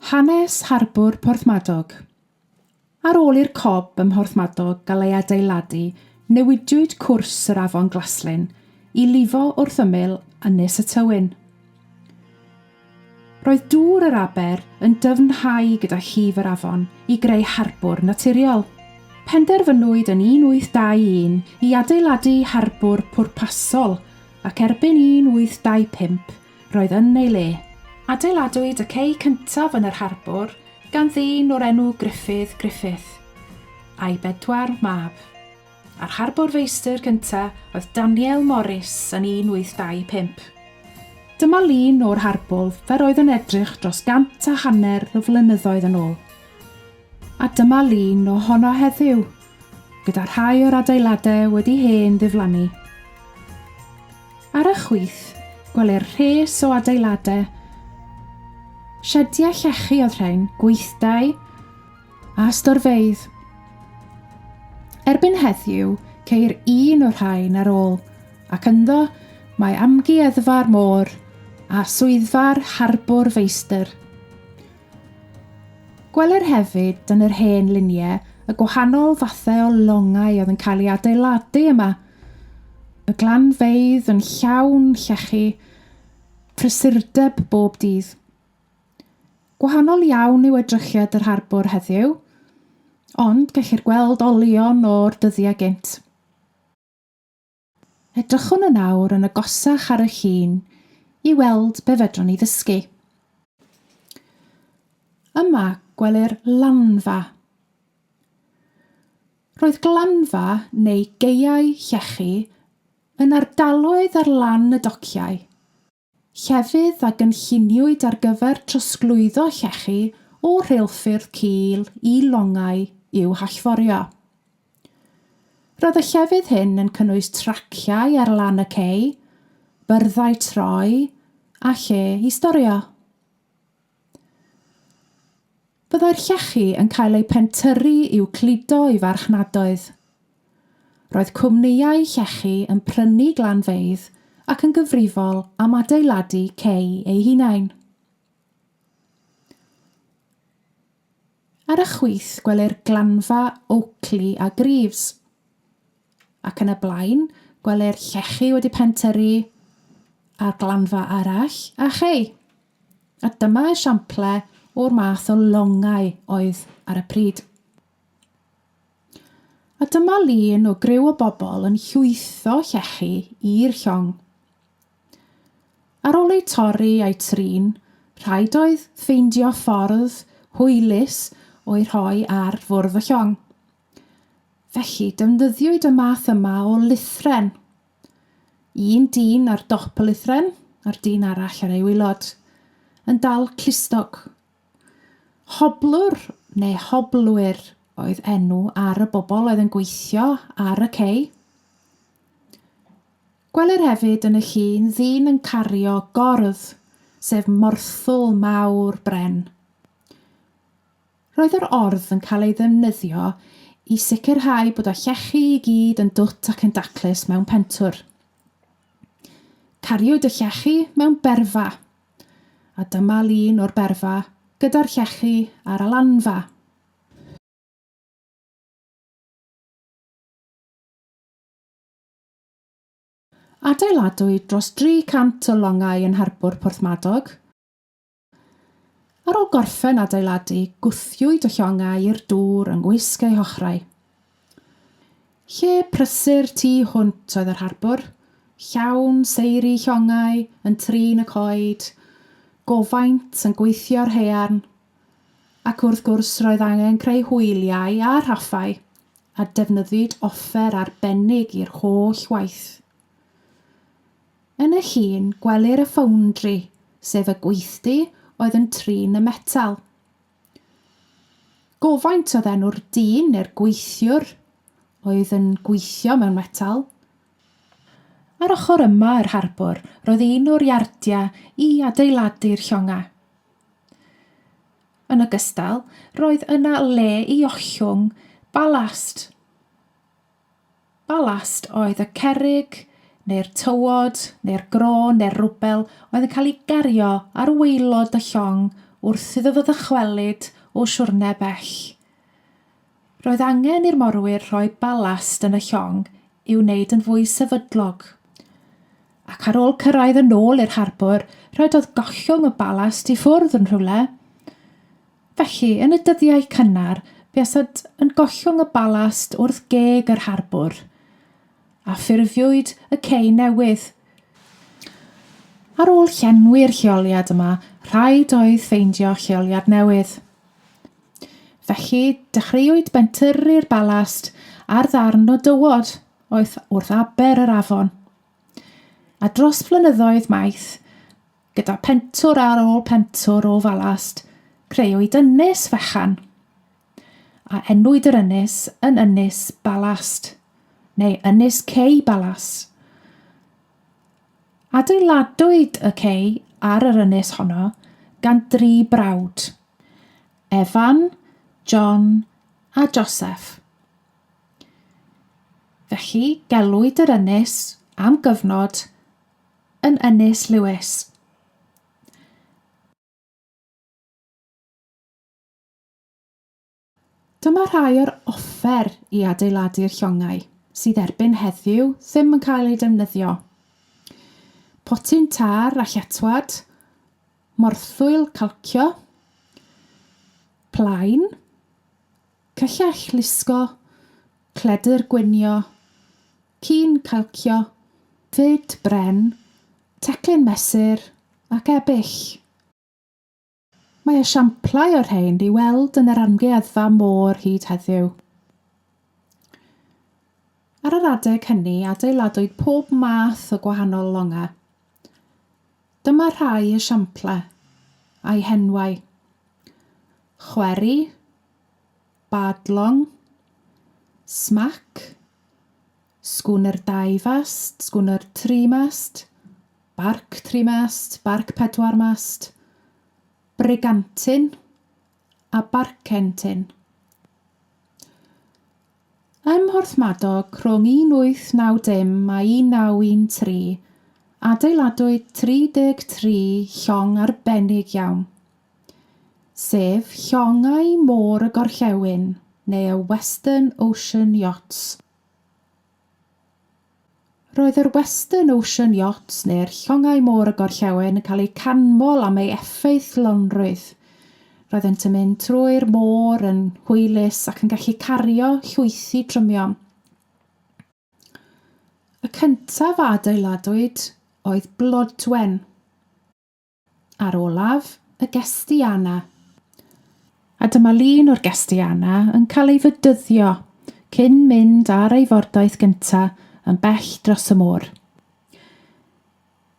Hanes Harbour Porthmadog. Ar ôl i'r cob ym Porthmadog gael ei adeiladu, newidiwyd cwrs yr afon Glaslyn i lifo wrth ymyl ynys y tywyn. Roedd dŵr yr aber yn dyfnhau gyda llif yr afon i greu harbwr naturiol. Penderfynwyd yn 1821 i adeiladu harbwr pwrpasol ac erbyn 1825 roedd yn ei le. Adeiladwyd y cei cyntaf yn yr harbwr gan ddyn o'r enw Griffith a'i 4 mab. A'r harbwr feistr cyntaf oedd Daniel Morris yn 1825. Dyma lun o'r harbwr fer oedd yn edrych dros 150 o flynyddoedd yn ôl. A dyma lun ohono heddiw, gyda rhai o'r adeiladau wedi hen ddiflannu. Ar y chwith, gwelir rhes o adeiladau, siediau llechi oedd rhain, gweithdai a storfeidd. Erbyn heddiw, ceir un o'r rhain ar ôl, ac ynddo mae amgueddfa'r môr a swyddfa'r harbwr feistr. Gwelir hefyd yn yr hen luniau y gwahanol fathau o longau oedd yn cael ei adeiladu yma. Y glanfeidd yn llawn llechi, prysurdeb bob dydd. Gwahanol iawn yw edrychiad yr harbwr heddiw, ond gellir gweld olion o'r dyddiau gynt. Edrychwn yn awr yn agosach ar y llun i weld be fedrwn ni ddysgu. Yma gwelir lanfa. Roedd glanfa neu gaeau llechi yn ardaloedd ar lan y dociau. Llefydd a gynlluniwyd ar gyfer trosglwyddo llechi o rheilffyrdd cul i longau i'w hallforio. Roedd y llefydd hyn yn cynnwys traciau ar lan y cei, byrddau troi a lle i storio. Byddai'r llechi yn cael eu pentyrru i'w cludo i farchnadoedd. Roedd cwmnïau llechi yn prynu glanfeidd ac yn gyfrifol am adeiladu cei ei hunain. Ar y chwith gwelir glanfa Oakley a Greaves, ac yn y blaen gwelir llechi wedi pentyrru ar glanfa arall a chei. A dyma esiamplau o'r math o longau oedd ar y pryd. A dyma lun o griw o bobl yn llwytho llechi i'r llong. Ar ôl ei torri a'i trin, rhaid oedd ffeindio ffordd hwylus o'i rhoi ar fwrdd y llong. Felly defnyddiwyd y math yma o lythren. Un dyn ar dop y lythren, a'r dyn arall ar ei waelod, yn dal clustog. Hoblwr neu hoblwyr oedd enw ar y bobl oedd yn gweithio ar y cei. Gwelir hefyd yn y llun ddyn yn cario gordd, sef morthwl mawr bren. Roedd yr ordd yn cael ei ddefnyddio i sicrhau bod y llechi i gyd yn dwt ac yn daclus mewn pentwr. Cariwyd y llechi mewn berfa, a dyma lun o'r berfa gyda'r llechi ar y lanfa. Adeiladwyd dros 300 o longau yn harbwr Porthmadog. Ar ôl gorffen adeiladu, gwthiwyd y llongau i'r dŵr yn gwisg eu hochrau. Lle prysur tu hwnt oedd yr harbwr, llawn seiri llongau yn trin y coed, gofaint yn gweithio'r haearn, ac wrth gwrs roedd angen creu hwyliau a rhaffau a defnyddiwyd offer arbennig i'r holl waith. Yn y llun gwelir y foundry, sef y gweithdy oedd yn trin y metal. Gofaint oedd enw'r dyn neu'r gweithiwr oedd yn gweithio mewn metal. Ar ochr yma yr harbwr roedd un o'r iardiau i adeiladu'r llongau. Yn ogystal, roedd yna le i ollwng balast. Balast oedd y cerrig, neu'r tywod, neu'r gro, neu'r rwbel oedd yn cael ei gario ar waelod y llong wrth iddo fo ddychwelyd o siwrne bell. Roedd angen i'r morwyr rhoi balast yn y llong i'w wneud yn fwy sefydlog. Ac ar ôl cyrraedd yn ôl i'r harbwr, rhaid oedd gollwng y balast i ffwrdd yn rhywle. Felly, yn y dyddiau cynnar, buasad yn gollwng y balast wrth geg yr harbwr, a ffurfiwyd y cei newydd. Ar ôl llenwi'r lleoliad yma, rhaid oedd ffeindio lleoliad newydd. Felly, dechreuwyd bentyrru'r balast ar ddarn o dywod wrth aber yr afon. A dros flynyddoedd maith, gyda pentwr ar ôl pentwr o balast, creuwyd ynys fechan. A enwyd yr ynys yn ynys Balast, neu ynys Cei Balast. Adeiladwyd y cei ar yr ynys honno gan 3 brawd, Efan, John a Joseph. Felly gelwyd yr ynys am gyfnod yn Ynys Lewis. Dyma rhai o'r offer i adeiladu'r llongau, sydd erbyn heddiw ddim yn cael ei defnyddio. Potyn tar a lletwad, morthwyl calcio, plaen, cyllell lusgo, cledr gwynio, cyn calcio, fyd bren, teclyn mesur ac ebyll. Mae esiamplau o'r rhain i weld yn yr amgueddfa môr hyd heddiw. Ar yr adeg hynny adeiladwyd pob math o gwahanol longa. Dyma rhai esiamplau a'i henwau: chweri, badlong, smac, sgwner 2 mast, sgwner 3 mast, barc 3 mast, barc 4 mast, brigantyn a barcentyn. Ym Porthmadog rhwng 1890 a 1913 adeiladwyd 33 llong arbennig iawn, sef llongau môr y gorllewin neu y Western Ocean Yachts. Roedd yr Western Ocean Yachts neu'r llongau môr y gorllewin yn cael eu canmol am ei effaith lonrwydd. Roeddent yn mynd trwy'r môr yn hwylus ac yn gallu cario llwythi trymion. Y cyntaf a adeiladwyd oedd Blodwen. Ar olaf, y Gestiana. A dyma lun o'r Gestiana yn cael ei fydyddio cyn mynd ar ei fordaeth gyntaf yn bell dros y môr.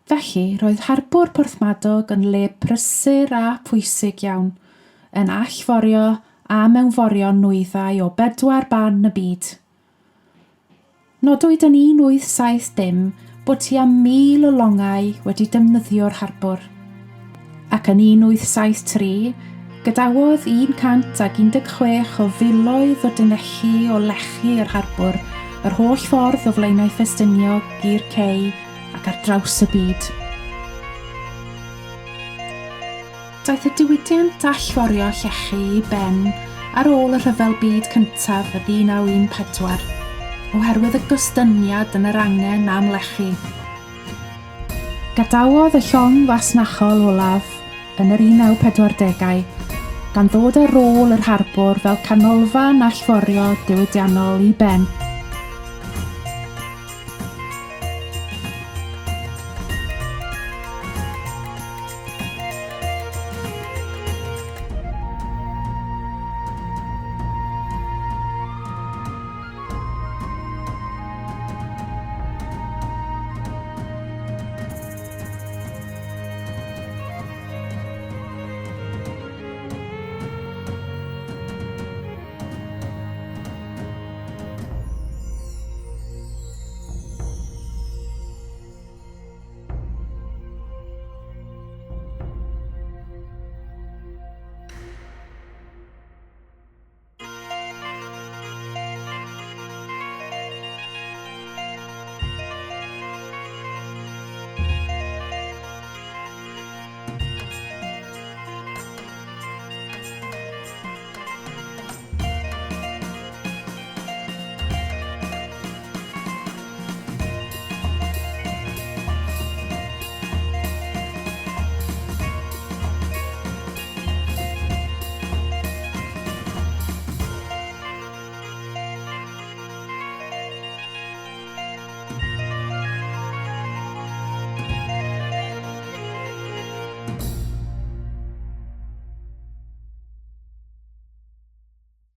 Felly, roedd Harbour Porthmadog yn le prysur a pwysig iawn, yn allforio a mewnforio nwyddau o 4 ban y byd. Nodwyd yn 1870 bod tua 1000 o longau wedi defnyddio'r harbwr. Ac yn 1873, gadawodd 116 o filoedd o dynelli o lechi yr harbwr, yr holl ffordd o flaenau Ffestiniog i'r cei ac ar draws y byd. Daeth y diwydiant allforio Llechi i ben ar ôl y rhyfel byd cyntaf yn 1914, oherwydd y gostyniad yn yr angen am lechi. Gadawodd y llong fasnachol olaf yn yr 1940au, gan ddod ar ôl yr harbwr fel canolfan allforio diwydiannol i ben.